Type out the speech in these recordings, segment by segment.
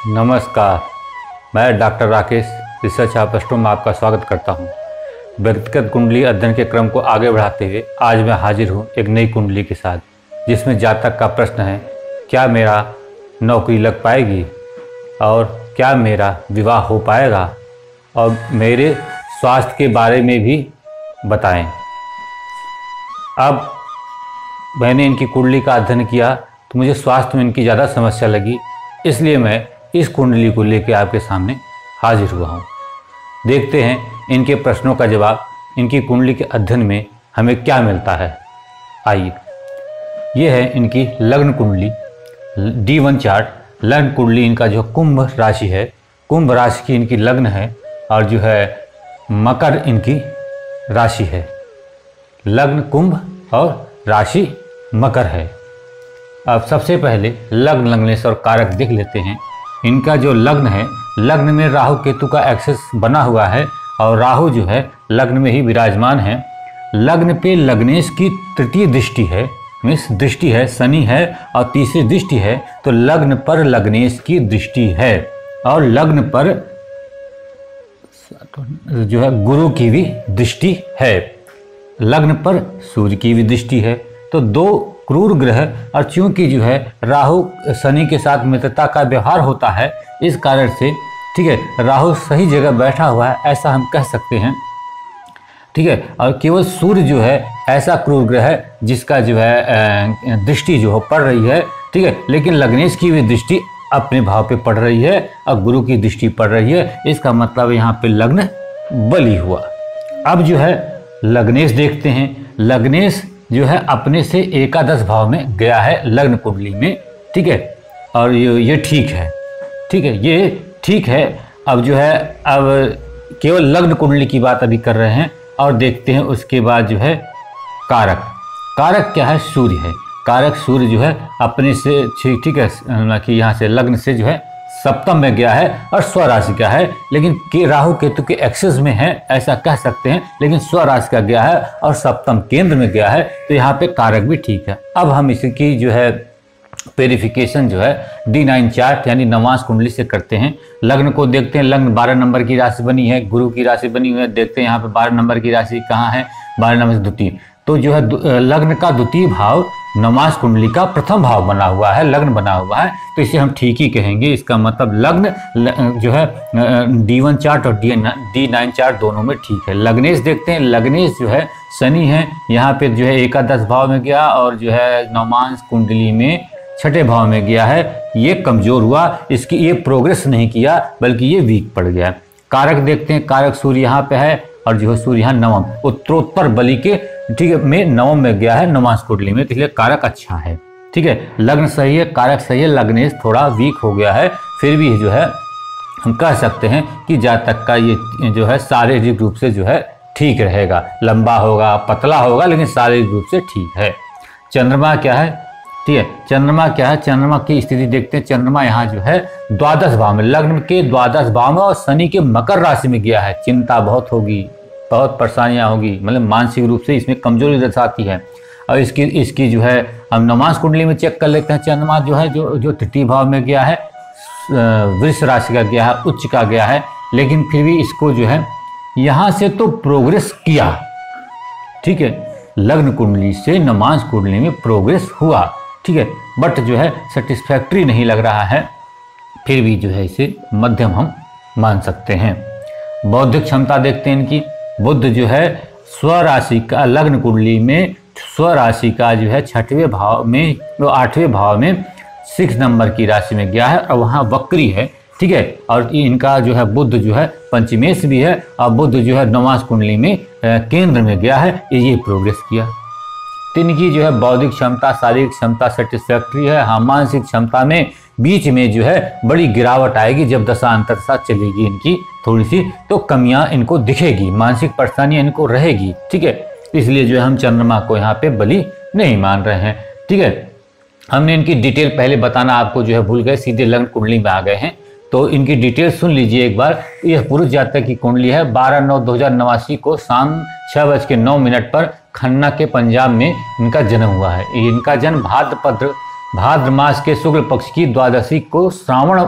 नमस्कार, मैं doctor Rakesh research astro में आपका स्वागत करता हूं। व्यक्तिगत कुंडली अध्ययन के क्रम को आगे बढ़ाते हुए आज मैं हाजिर हूं एक नई कुंडली के साथ, जिसमें जातक का प्रश्न है, क्या मेरा नौकरी लग पाएगी और क्या मेरा विवाह हो पाएगा और मेरे स्वास्थ्य के बारे में भी बताएं। अब मैंने इनकी कुंडली का अध्ययन किया तो मुझे स्वास्थ्य में इनकी ज़्यादा समस्या लगी, इसलिए मैं इस कुंडली को लेकर आपके सामने हाजिर हुआ हूँ। देखते हैं इनके प्रश्नों का जवाब इनकी कुंडली के अध्ययन में हमें क्या मिलता है। आइए, ये है इनकी लग्न कुंडली D1 चार्ट। लग्न कुंडली इनका जो कुंभ राशि है, कुंभ राशि की इनकी लग्न है और जो है मकर इनकी राशि है। लग्न कुंभ और राशि मकर है। अब सबसे पहले लग्न लग्नेश और कारक देख लेते हैं। इनका जो लग्न है, लग्न में राहु केतु का एक्सेस बना हुआ है और राहु जो है लग्न में ही विराजमान है। लग्न पे लग्नेश की तृतीय दृष्टि है, मीन्स दृष्टि है, शनि है और तीसरी दृष्टि है, तो लग्न पर लग्नेश की दृष्टि है और लग्न पर जो है गुरु की भी दृष्टि है। लग्न पर सूर्य की भी दृष्टि है। तो दो क्रूर ग्रह, और चूंकि जो है राहु शनि के साथ मित्रता का व्यवहार होता है, इस कारण से ठीक है राहु सही जगह बैठा हुआ है, ऐसा हम कह सकते हैं। ठीक है, और केवल सूर्य जो है ऐसा क्रूर ग्रह है जिसका जो है दृष्टि जो पड़ रही है। ठीक है, लेकिन लग्नेश की भी दृष्टि अपने भाव पे पड़ रही है और गुरु की दृष्टि पड़ रही है। इसका मतलब यहाँ पे लग्न बली हुआ। अब जो है लग्नेश देखते हैं। लग्नेश जो है अपने से एकादश भाव में गया है लग्न कुंडली में। ठीक है, और ये ठीक है। ठीक है, ये ठीक है। अब जो है अब केवल लग्न कुंडली की बात अभी कर रहे हैं और देखते हैं उसके बाद जो है कारक। कारक क्या है? सूर्य है। कारक सूर्य जो है अपने से ठीक है कि यहाँ से लग्न से जो है सप्तम में गया है और स्वराशि का है, लेकिन राहु केतु के एक्सेस में है, ऐसा कह सकते हैं। लेकिन स्वराशि का गया है और सप्तम केंद्र में गया है, तो यहाँ पे कारक भी ठीक है। अब हम इसकी जो है वेरिफिकेशन जो है D9 चार्ट यानी नवांश कुंडली से करते हैं। लग्न को देखते हैं। लग्न 12 नंबर की राशि बनी है, गुरु की राशि बनी हुई है। देखते हैं यहाँ पे 12 नंबर की राशि कहाँ है। 12 नंबर से द्वितीय, तो जो है लग्न का द्वितीय भाव नवांश कुंडली का प्रथम भाव बना हुआ है, लग्न बना हुआ है, तो इसे हम ठीक ही कहेंगे। इसका मतलब लग्न जो है D1 चार्ट और D9 चार्ट दोनों में ठीक है। लग्नेश देखते हैं। लग्नेश जो है शनि है, यहाँ पे जो है एकादश भाव में गया और जो है नवांश कुंडली में छठे भाव में गया है। ये कमजोर हुआ, इसकी ये प्रोग्रेस नहीं किया बल्कि ये वीक पड़ गया। कारक देखते हैं। कारक सूर्य यहाँ पे है और जो है सूर्य यहाँ नवम उत्तरोत्तर बलि के ठीक है में नवम में गया है नवांश कुंडली में, तो इसलिए कारक अच्छा है। ठीक है, लग्न सही है, कारक सही है। लग्नेश थोड़ा वीक हो गया है, फिर भी जो है हम कह सकते हैं कि जातक का ये जो है शारीरिक रूप से जो है ठीक रहेगा। लंबा होगा, पतला होगा, लेकिन शारीरिक रूप से ठीक है। चंद्रमा क्या है? ठीक है, चंद्रमा क्या है? चंद्रमा की स्थिति देखते हैं। चंद्रमा यहाँ जो है द्वादश भाव में, लग्न के द्वादश भाव में और शनि के मकर राशि में गया है। चिंता बहुत होगी, बहुत परेशानियां होगी, मतलब मानसिक रूप से इसमें कमजोरी दर्शाती है। और इसकी जो है हम नवांश कुंडली में चेक कर लेते हैं। चंद्रमा जो है जो तृतीय भाव में गया है, वृष राशि का गया है, उच्च का गया है, लेकिन फिर भी इसको जो है यहाँ से तो प्रोग्रेस किया। ठीक है, लग्न कुंडली से नवांश कुंडली में प्रोग्रेस हुआ। ठीक है, बट जो है सेटिस्फैक्ट्री नहीं लग रहा है, फिर भी जो है इसे मध्यम हम मान सकते हैं। बौद्धिक क्षमता देखते हैं इनकी। बुध जो है स्वराशि का लग्न कुंडली में स्वराशि का जो है छठवें भाव में, वो 8वें भाव में 6 नंबर की राशि में गया है और वहाँ वक्री है। ठीक है, और इनका जो है बुध जो है पंचमेश भी है और बुध जो है नवांश कुंडली में केंद्र में गया है, ये प्रोग्रेस किया। तो इनकी जो है बौद्धिक क्षमता, शारीरिक क्षमता सेटिस्फैक्ट्री है। हाँ, मानसिक क्षमता में बीच में जो है बड़ी गिरावट आएगी जब दशा अंतर्दशा चलेगी इनकी, थोड़ी सी तो कमियां इनको दिखेगी, मानसिक परेशानियां इनको रहेगी। ठीक है, इसलिए जो है हम चंद्रमा को यहाँ पे बलि नहीं मान रहे हैं। ठीक है, हमने इनकी डिटेल पहले बताना आपको जो है भूल गए, सीधे लग्न कुंडली में आ गए हैं। तो इनकी डिटेल सुन लीजिए एक बार। यह पुरुष जातक की कुंडली है। 12/9/2089 को शाम 6:09 पर खन्ना के पंजाब में इनका जन्म हुआ है। इनका जन्म भाद्र मास के शुक्ल पक्ष की द्वादशी को श्रावण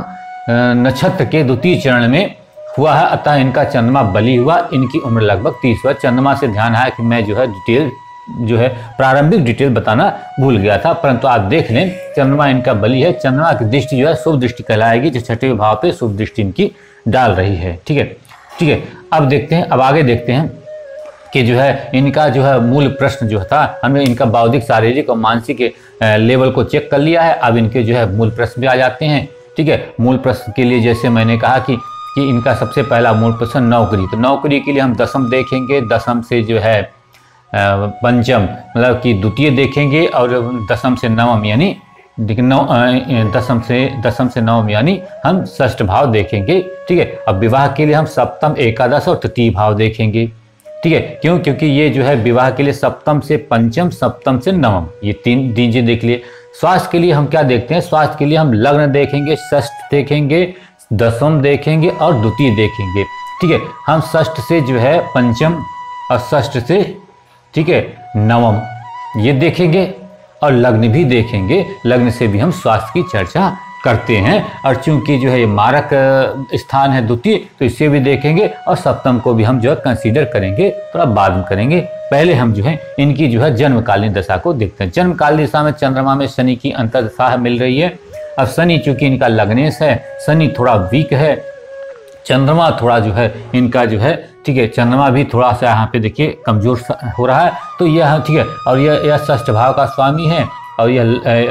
नक्षत्र के द्वितीय चरण में हुआ है, अतः इनका चंद्रमा बली हुआ। इनकी उम्र लगभग 30 वर्ष। चंद्रमा से ध्यान है कि मैं जो है डिटेल जो है प्रारंभिक डिटेल बताना भूल गया था, परंतु आप देख लें चंद्रमा इनका बली है। चंद्रमा की दृष्टि जो है शुभ दृष्टि कहलाएगी, जो छठे भाव पे शुभ दृष्टि इनकी डाल रही है। ठीक है, ठीक है। अब देखते हैं, अब आगे देखते हैं कि जो है इनका जो है मूल प्रश्न जो था, हमने इनका बौद्धिक, शारीरिक और मानसिक लेवल को चेक कर लिया है। अब इनके जो है मूल प्रश्न भी आ जाते हैं। ठीक है, मूल प्रश्न के लिए जैसे मैंने कहा कि इनका सबसे पहला मूल प्रश्न नौकरी, तो नौकरी के लिए हम दशम देखेंगे, दशम से जो है पंचम मतलब कि द्वितीय देखेंगे, और दशम से नवम यानी दशम से नवम यानी हम षष्ठ भाव देखेंगे। ठीक है, अब विवाह के लिए हम सप्तम, एकादश और तृतीय भाव देखेंगे। ठीक है, क्यों? क्योंकि ये जो है विवाह के लिए सप्तम से पंचम, सप्तम से नवम, ये तीन चीजें देख लिए। स्वास्थ्य के लिए हम क्या देखते हैं? स्वास्थ्य के लिए हम लग्न देखेंगे, षष्ठ देखेंगे, दशम देखेंगे और द्वितीय देखेंगे। ठीक है, हम षष्ठ से जो है पंचम और षष्ठ से, ठीक है, नवम ये देखेंगे और लग्न भी देखेंगे। लग्न से भी हम स्वास्थ्य की चर्चा करते हैं, और चूंकि जो है ये मारक स्थान है द्वितीय, तो इसे भी देखेंगे, और सप्तम को भी हम जो है कंसीडर करेंगे, थोड़ा बाद में करेंगे। पहले हम जो है इनकी जो है जन्मकालीन दशा को देखते हैं। जन्मकालीन दशा में चंद्रमा में शनि की अंतर्दशा मिल रही है। अब शनि चूंकि इनका लग्नेश है, शनि थोड़ा वीक है, चंद्रमा थोड़ा जो है इनका जो है, ठीक है, चंद्रमा भी थोड़ा सा यहाँ पे देखिए कमजोर हो रहा है। तो यह ठीक है, और यह षष्ठ भाव का स्वामी है, और यह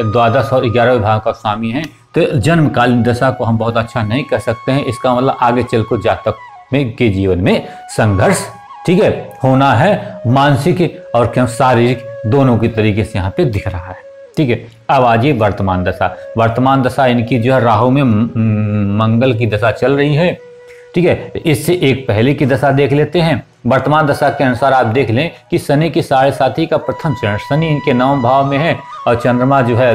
द्वादश और 11वें भाव का स्वामी है। तो जन्मकालीन दशा को हम बहुत अच्छा नहीं कह सकते हैं। इसका मतलब आगे चल कर जातक में के जीवन में संघर्ष, ठीक है, होना है, मानसिक और शारीरिक दोनों की तरीके से यहाँ पे दिख रहा है। ठीक है, अब आ जाइए वर्तमान दशा। वर्तमान दशा इनकी जो है राहु में मंगल की दशा चल रही है। ठीक है, इससे एक पहले की दशा देख लेते हैं। वर्तमान दशा के अनुसार आप देख लें कि शनि की 7.5 का प्रथम चरण, शनि इनके 9वें भाव में है, और चंद्रमा जो है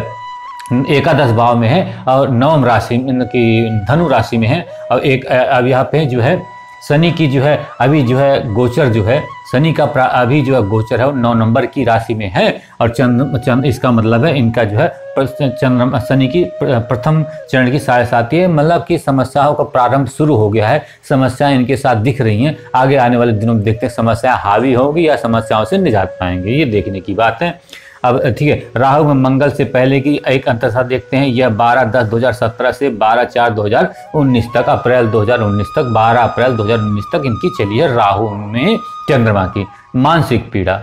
एकादश भाव में है, और नवम राशि की धनु राशि में है। और एक अब यहाँ पे जो है शनि की जो है अभी जो है गोचर जो है शनि का अभी जो है गोचर है 9 नंबर की राशि में है, और चंद्र इसका मतलब है इनका जो है चंद्रमा शनि की प्रथम चरण की 7.5 है, मतलब कि समस्याओं का प्रारंभ शुरू हो गया है। समस्याएं इनके साथ दिख रही हैं, आगे आने वाले दिनों में देखते हैं समस्याएं हावी होगी या समस्याओं से निजात पाएंगे, ये देखने की बात है। अब ठीक है, राहु में मंगल से पहले की एक अंतर्दशा देखते हैं। यह 12/10/2017 से 12/4/2019 तक, अप्रैल 2019 तक, 12 अप्रैल 2019 तक इनकी चली है राहु में चंद्रमा की। मानसिक पीड़ा,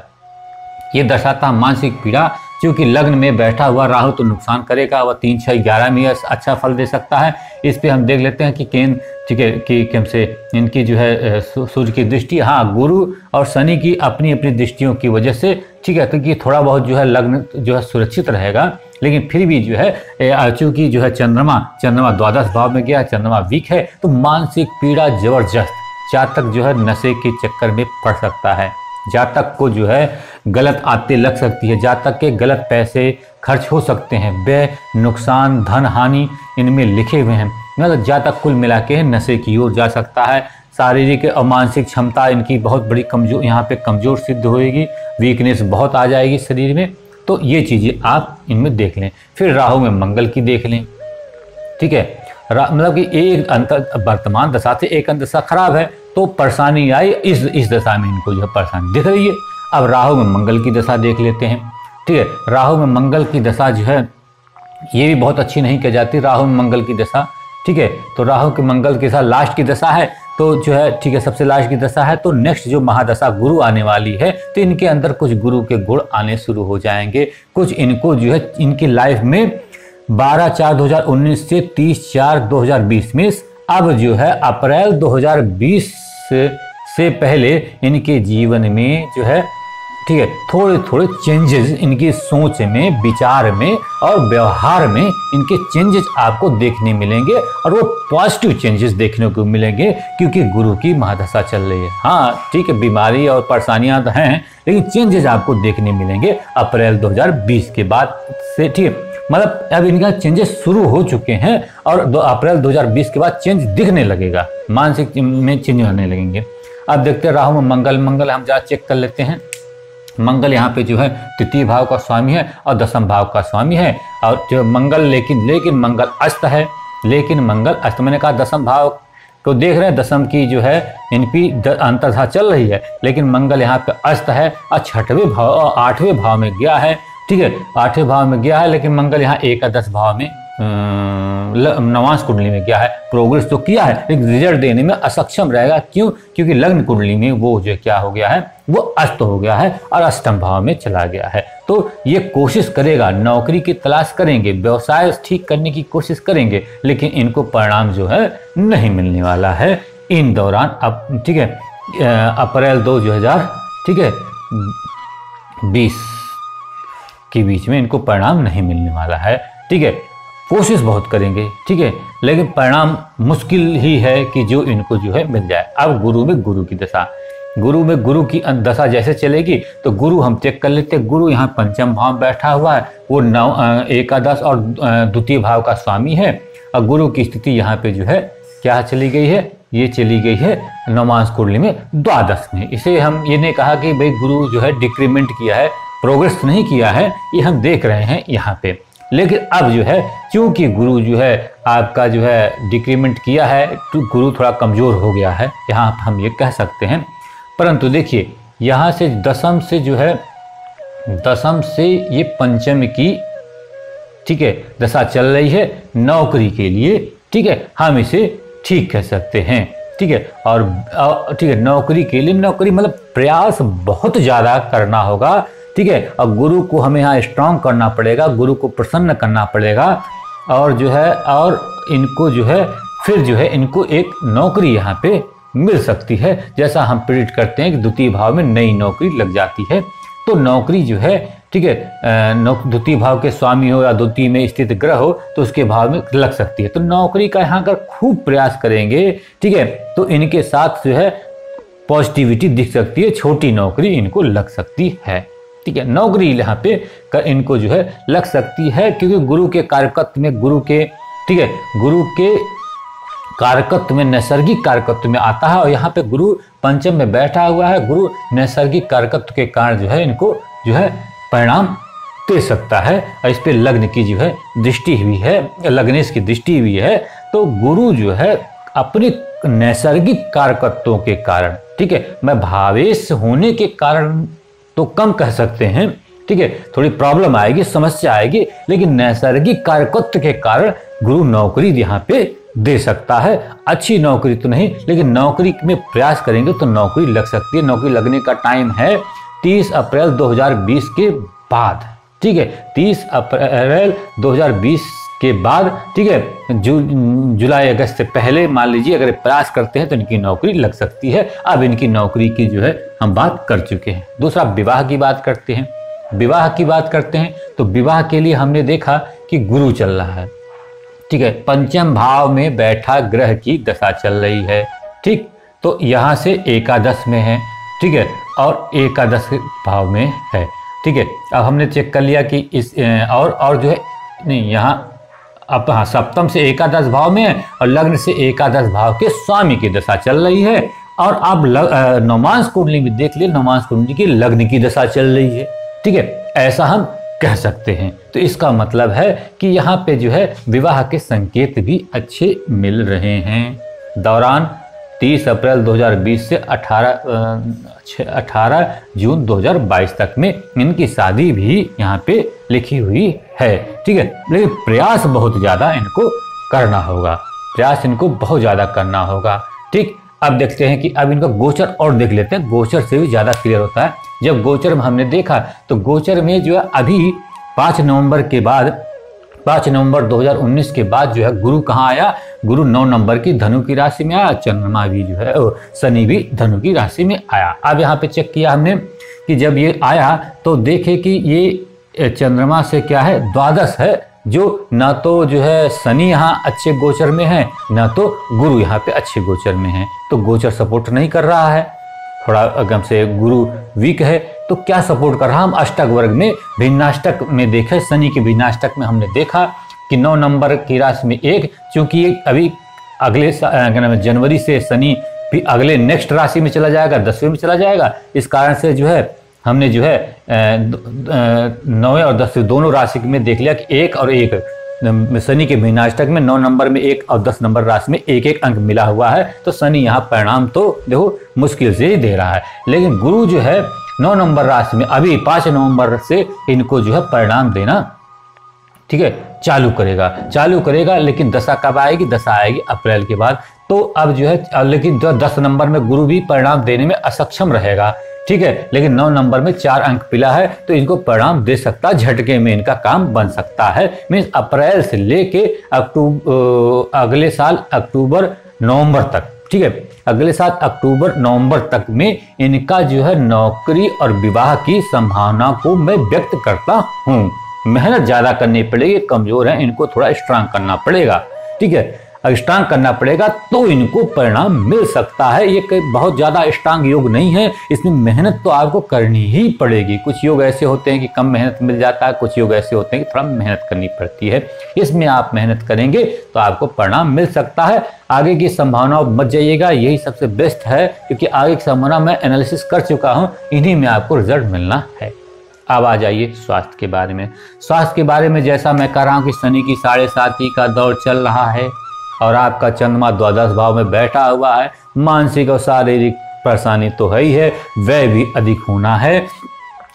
ये दर्शाता मानसिक पीड़ा, क्योंकि लग्न में बैठा हुआ राहु तो नुकसान करेगा, वह 3, 6, 11 में अच्छा फल दे सकता है। इस पे हम देख लेते हैं कि ठीक है कि कैसे इनकी जो है सूर्य की दृष्टि, हाँ, गुरु और शनि की अपनी अपनी दृष्टियों की वजह से, ठीक है, तो कि थोड़ा बहुत जो है लग्न जो है सुरक्षित रहेगा, लेकिन फिर भी जो है चूंकि जो है चंद्रमा द्वादश भाव में गया, चंद्रमा वीक है, तो मानसिक पीड़ा जबरदस्त, जातक जो है नशे के चक्कर में पड़ सकता है, जातक को जो है गलत आदतें लग सकती है, जातक के गलत पैसे खर्च हो सकते हैं, व्यय, नुकसान, धन हानि इनमें लिखे हुए हैं। मतलब जातक कुल मिला के नशे की ओर जा सकता है। शारीरिक और मानसिक क्षमता इनकी बहुत बड़ी कमजोर, यहाँ पे कमजोर सिद्ध होएगी, वीकनेस बहुत आ जाएगी शरीर में। तो ये चीज़ें आप इनमें देख लें। फिर राहु में मंगल की देख लें। ठीक है, मतलब कि एक अंतर वर्तमान दशा से एक दशा खराब है, तो परेशानी आई इस दशा में इनको जो है परेशानी दिख रही है। अब राहु में मंगल की दशा देख लेते हैं। ठीक है, राहु में मंगल की दशा जो है ये भी बहुत अच्छी नहीं कही जाती, राहु में मंगल की दशा। ठीक है, तो राहु के मंगल के साथ लास्ट की दशा है, तो जो है ठीक है सबसे लास्ट की दशा है, तो नेक्स्ट जो महादशा गुरु आने वाली है, तो इनके अंदर कुछ गुरु के गुण आने शुरू हो जाएंगे। कुछ इनको जो है इनकी लाइफ में 12/4/2019 से 30/4/2020 में, अब जो है अप्रैल 2020 से पहले इनके जीवन में जो है ठीक है थोड़े चेंजेस इनकी सोच में, विचार में और व्यवहार में इनके चेंजेस आपको देखने मिलेंगे, और वो पॉजिटिव चेंजेस देखने को मिलेंगे, क्योंकि गुरु की महादशा चल रही है। हाँ ठीक है, बीमारी और परेशानियां तो हैं, लेकिन चेंजेस आपको देखने मिलेंगे अप्रैल 2020 के बाद से। ठीक है, मतलब अब इनका चेंजेस शुरू हो चुके हैं, और अप्रैल 2020 के बाद चेंज दिखने लगेगा, मानसिक में चेंज होने लगेंगे। अब देखते हैं राहु में मंगल हम जरा चेक कर लेते हैं। मंगल यहाँ पे जो है तृतीय भाव का स्वामी है और दशम भाव का स्वामी है, और जो मंगल लेकिन मंगल अस्त है, लेकिन मंगल अष्ट, मैंने कहा दसम भाव को देख रहे हैं, दसम की जो है इनकी अंतर्दशा चल रही है, लेकिन मंगल यहाँ पे अस्त है और छठवें भाव और आठवें भाव में गया है। ठीक है, आठवें भाव में गया है, लेकिन मंगल यहाँ एकादश भाव में नवांश कुंडली में गया है। प्रोग्रेस तो किया है लेकिन रिजल्ट देने में असक्षम रहेगा। क्यों? क्योंकि लग्न कुंडली में वो जो क्या हो गया है, वो अस्त हो गया है और अष्टम भाव में चला गया है। तो ये कोशिश करेगा, नौकरी की तलाश करेंगे, व्यवसाय ठीक करने की कोशिश करेंगे, लेकिन इनको परिणाम जो है नहीं मिलने वाला है इन दौरान। अब ठीक है, अप्रैल 2000 ठीक है 20 के बीच में इनको परिणाम नहीं मिलने वाला है। ठीक है, कोशिश बहुत करेंगे, ठीक है, लेकिन परिणाम मुश्किल ही है कि जो इनको जो है मिल जाए। अब गुरु में गुरु की दशा, गुरु में गुरु की दशा जैसे चलेगी तो गुरु हम चेक कर लेते हैं। गुरु यहाँ पंचम भाव में बैठा हुआ है, वो एकादश और द्वितीय भाव का स्वामी है, और गुरु की स्थिति यहाँ पे जो है क्या चली गई है, ये चली गई है नवांश कुंडली में द्वादश में। इसे हम ये नहीं कहा कि भाई गुरु जो है डिक्रीमेंट किया है, प्रोग्रेस नहीं किया है, ये हम देख रहे हैं यहाँ पे। लेकिन अब जो है क्योंकि गुरु जो है आपका जो है डिक्रीमेंट किया है, तो गुरु थोड़ा कमज़ोर हो गया है, यहाँ हम ये कह सकते हैं। परंतु देखिए यहाँ से दसम से जो है, दसम से ये पंचम की ठीक है दशा चल रही है नौकरी के लिए। ठीक है, हम इसे ठीक कह सकते हैं। ठीक है, और ठीक है नौकरी के लिए, नौकरी मतलब प्रयास बहुत ज़्यादा करना होगा। ठीक है, और गुरु को हमें यहाँ स्ट्रांग करना पड़ेगा, गुरु को प्रसन्न करना पड़ेगा, और जो है और इनको जो है फिर जो है इनको एक नौकरी यहाँ पे मिल सकती है। जैसा हम प्रेडिक्ट करते हैं कि द्वितीय भाव में नई नौकरी लग जाती है, तो नौकरी जो है ठीक है द्वितीय भाव के स्वामी हो या द्वितीय में स्थित ग्रह हो तो उसके भाव में लग सकती है। तो नौकरी का यहाँ अगर खूब प्रयास करेंगे, ठीक है, तो इनके साथ जो है पॉजिटिविटी दिख सकती है, छोटी नौकरी इनको लग सकती है। ठीक है, नौकरी यहाँ पे इनको जो है लग सकती है, क्योंकि गुरु के कारकत्व में, गुरु के ठीक है गुरु के कारकत्व में, नैसर्गिक कारकत्व में आता है, और यहाँ पे गुरु पंचम में बैठा हुआ है। गुरु नैसर्गिक कारकत्व के कारण जो है इनको जो है परिणाम दे सकता है, और इस पे लग्न की जो है दृष्टि हुई है, लग्नेश की दृष्टि हुई है। तो गुरु जो है अपने नैसर्गिक कारकत्वों के कारण, ठीक है, मैं भावेश होने के कारण तो कम कह सकते हैं, ठीक है, थोड़ी प्रॉब्लम आएगी, समस्या आएगी, लेकिन नैसर्गिक कारकत्व के कारण गुरु नौकरी यहाँ पे दे सकता है। अच्छी नौकरी तो नहीं, लेकिन नौकरी में प्रयास करेंगे तो नौकरी लग सकती है। नौकरी लगने का टाइम है 30 अप्रैल 2020 के बाद। ठीक है, 30 अप्रैल 2020 के बाद, ठीक है, जुलाई अगस्त से पहले मान लीजिए अगर प्रयास करते हैं तो इनकी नौकरी लग सकती है। अब इनकी नौकरी की जो है हम बात कर चुके हैं। दूसरा विवाह की बात करते हैं। विवाह की बात करते हैं तो विवाह के लिए हमने देखा कि गुरु चल रहा है, ठीक है, पंचम भाव में बैठा ग्रह की दशा चल रही है। ठीक, तो यहाँ से एकादश में है, ठीक है, और एकादश भाव में है। ठीक है, अब हमने चेक कर लिया कि इस और जो है नहीं, यहाँ अब हाँ सप्तम से एकादश भाव में है और लग्न से एकादश भाव के स्वामी की दशा चल रही है। और अब नवांश कुंडली में देख लिए, नवांश कुंडली की लग्न की दशा चल रही है। ठीक है, ऐसा हम कह सकते हैं। तो इसका मतलब है कि यहाँ पे जो है विवाह के संकेत भी अच्छे मिल रहे हैं। दौरान 30 अप्रैल 2020 से 18 जून 2022 तक में इनकी शादी भी यहाँ पे लिखी हुई है। ठीक है, लेकिन प्रयास बहुत ज़्यादा इनको करना होगा, प्रयास इनको बहुत ज़्यादा करना होगा। ठीक, अब देखते हैं कि अब इनका गोचर और देख लेते हैं, गोचर से भी ज़्यादा क्लियर होता है। जब गोचर में हमने देखा तो गोचर में जो है अभी 5 नवंबर के बाद, 5 नवंबर 2019 के बाद जो है गुरु कहाँ आया, गुरु 9 नंबर की धनु की राशि में आया, चंद्रमा भी जो है शनि भी धनु की राशि में आया। अब यहाँ पे चेक किया हमने कि जब ये आया तो देखे कि ये चंद्रमा से क्या है, द्वादश है, जो ना तो जो है शनि यहाँ अच्छे गोचर में है, ना तो गुरु यहाँ पे अच्छे गोचर में है। तो गोचर सपोर्ट नहीं कर रहा है, थोड़ा अगम से गुरु वीक है। तो क्या सपोर्ट कर रहा, हम अष्टक वर्ग में भिन्नाष्टक में देखे, शनि के भिन्नाष्टक में हमने देखा कि 9 नंबर की राशि में एक, चूंकि अभी अगले जनवरी से शनि भी अगले नेक्स्ट राशि में चला जाएगा, 10वें में चला जाएगा। इस कारण से जो है हमने जो है 9वें और 10वें दोनों राशि में देख लिया कि 1 और 1 शनि के मीनाष्टक में 9 नंबर में 1 और 10 नंबर राशि में 1-1 अंक मिला हुआ है, तो शनि यहाँ परिणाम तो देखो मुश्किल से ही दे रहा है। लेकिन गुरु जो है 9 नंबर राशि में अभी 5 नवंबर से इनको जो है परिणाम देना, ठीक है, चालू करेगा। लेकिन दशा कब आएगी? दशा आएगी अप्रैल के बाद। तो अब जो है, लेकिन 10 नंबर में गुरु भी परिणाम देने में असक्षम रहेगा, ठीक है। लेकिन 9 नंबर में 4 अंक मिला है, तो इनको परिणाम दे सकता है, झटके में इनका काम बन सकता है। मीन्स अप्रैल से लेके अगले साल अक्टूबर नवंबर तक, ठीक है, अगले साल अक्टूबर नवंबर तक में इनका जो है नौकरी और विवाह की संभावना को मैं व्यक्त करता हूँ। मेहनत ज्यादा करनी पड़ेगी, कमजोर है, इनको थोड़ा स्ट्रांग करना पड़ेगा, ठीक है। स्ट्रांग करना पड़ेगा तो इनको परिणाम मिल सकता है। ये कोई बहुत ज्यादा स्ट्रांग योग नहीं है, इसमें मेहनत तो आपको करनी ही पड़ेगी। कुछ योग ऐसे होते हैं कि कम मेहनत मिल जाता है, कुछ योग ऐसे होते हैं कि थोड़ा मेहनत करनी पड़ती है। इसमें आप मेहनत करेंगे तो आपको परिणाम मिल सकता है। आगे की संभावना मत जाइएगा, यही सबसे बेस्ट है, क्योंकि आगे की संभावना मैं एनालिसिस कर चुका हूँ, इन्हीं में आपको रिजल्ट मिलना है। अब आ जाइए स्वास्थ्य के बारे में। स्वास्थ्य के बारे में जैसा मैं कह रहा हूँ कि शनि की 7.5 का दौर चल रहा है और आपका चंद्रमा द्वादश भाव में बैठा हुआ है। मानसिक और शारीरिक परेशानी तो है ही है, व्यय भी अधिक होना है,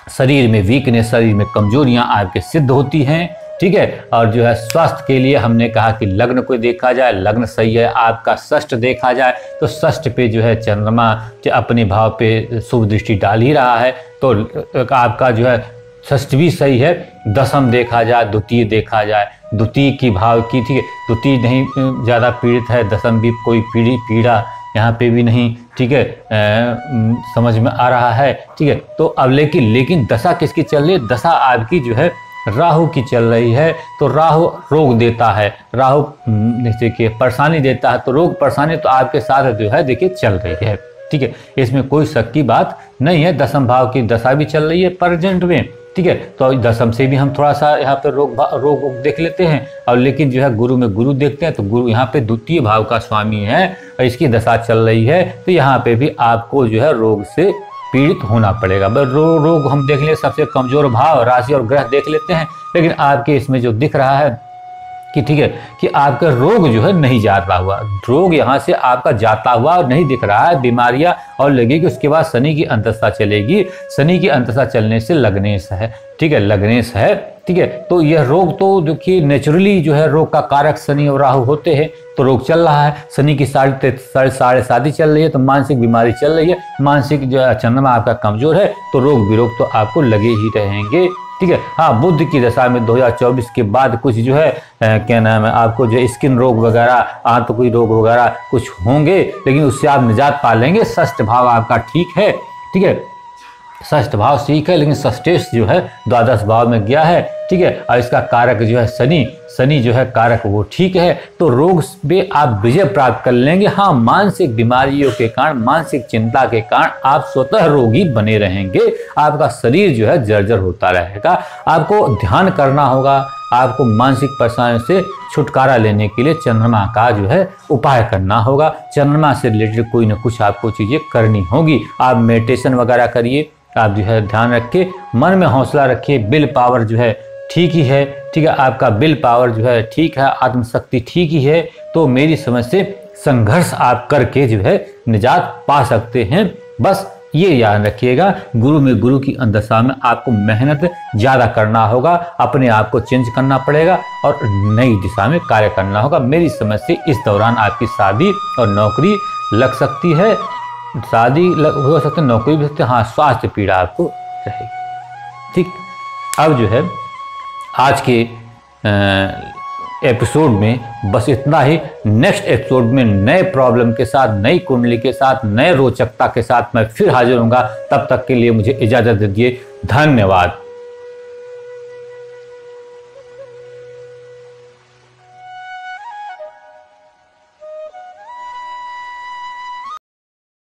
शरीर में वीकनेस, शरीर में कमजोरियां आपके सिद्ध होती हैं, ठीक है। और जो है स्वास्थ्य के लिए हमने कहा कि लग्न को देखा जाए, लग्न सही है, आपका षष्ठ देखा जाए तो षष्ठ पे जो है चंद्रमा अपने भाव पे शुभ दृष्टि डाल ही रहा है, तो आपका जो है षष्ठ भी सही है। दशम देखा जाए, द्वितीय देखा जाए, द्वितीय की भाव की, ठीक है, द्वितीय नहीं ज़्यादा पीड़ित है, दशम भी कोई पीड़ा यहाँ पे भी नहीं, ठीक है, समझ में आ रहा है, ठीक है। तो अब लेकिन दशा किसकी चल रही है? दशा आपकी जो है राहु की चल रही है। तो राहु रोग देता है, राहु देखिए परेशानी देता है, तो रोग परेशानी तो आपके साथ जो है देखिए चल रही है, ठीक है, इसमें कोई शक की बात नहीं है। दशम भाव की दशा भी चल रही है प्रेजेंट में, ठीक है। तो दशम से भी हम थोड़ा सा यहाँ पे रोग देख लेते हैं, और लेकिन जो है गुरु में गुरु देखते हैं, तो गुरु यहाँ पे द्वितीय भाव का स्वामी है और इसकी दशा चल रही है, तो यहाँ पे भी आपको जो है रोग से पीड़ित होना पड़ेगा। रोग हम देख लें, सबसे कमजोर भाव राशि और ग्रह देख लेते हैं, लेकिन आपके इसमें जो दिख रहा है कि ठीक है कि आपका रोग जो है नहीं जाता हुआ, रोग यहाँ से आपका जाता हुआ नहीं दिख रहा है, बीमारियां और लगेगी। उसके बाद शनि की अंतस्था चलेगी, शनि की अंतस्था चलने से लग्नेश है, ठीक है, लग्नेश है, ठीक है। तो यह रोग तो देखिए नेचुरली जो है रोग का कारक शनि और राहु होते हैं, तो रोग चल रहा है। शनि की 7.5 चल रही है, तो मानसिक बीमारी चल रही है, मानसिक जो है चंद्रमा आपका कमजोर है, तो रोग विरोग तो आपको लगे ही रहेंगे, ठीक है। हाँ, बुध की दशा में 2024 के बाद कुछ जो है क्या नाम है, आपको जो स्किन रोग वगैरह, आंतकोई रोग वगैरह कुछ होंगे, लेकिन उससे आप निजात पा लेंगे। षष्ठ भाव आपका ठीक है, ठीक है, षष्ठ भाव ठीक है, लेकिन षष्ठेश जो है द्वादश भाव में गया है, ठीक है, और इसका कारक जो है शनि जो है कारक वो ठीक है, तो रोग पे आप विजय प्राप्त कर लेंगे। हाँ, मानसिक बीमारियों के कारण, मानसिक चिंता के कारण आप स्वतः रोगी बने रहेंगे, आपका शरीर जो है जर्जर होता रहेगा। आपको ध्यान करना होगा, आपको मानसिक परेशानी से छुटकारा लेने के लिए चंद्रमा का जो है उपाय करना होगा, चंद्रमा से रिलेटेड कोई ना कुछ आपको चीजें करनी होगी। आप मेडिटेशन वगैरह करिए, आप जो है ध्यान रखिए, मन में हौसला रखिए, विल पावर जो है ठीक ही है, ठीक है, आपका विल पावर जो है ठीक है, आत्मशक्ति ठीक ही है, तो मेरी समझ से संघर्ष आप करके जो है निजात पा सकते हैं। बस ये याद रखिएगा, गुरु में गुरु की अंतदशा में आपको मेहनत ज़्यादा करना होगा, अपने आप को चेंज करना पड़ेगा और नई दिशा में कार्य करना होगा। मेरी समझ से इस दौरान आपकी शादी और नौकरी लग सकती है, शादी हो सकती है, नौकरी भी सकती है। हाँ, स्वास्थ्य पीड़ा आपको रहेगी, ठीक। अब जो है आज के एपिसोड में बस इतना ही। नेक्स्ट एपिसोड में नए प्रॉब्लम के साथ, नई कुंडली के साथ, नए रोचकता के साथ मैं फिर हाजिर होऊंगा। तब तक के लिए मुझे इजाजत दीजिए, धन्यवाद।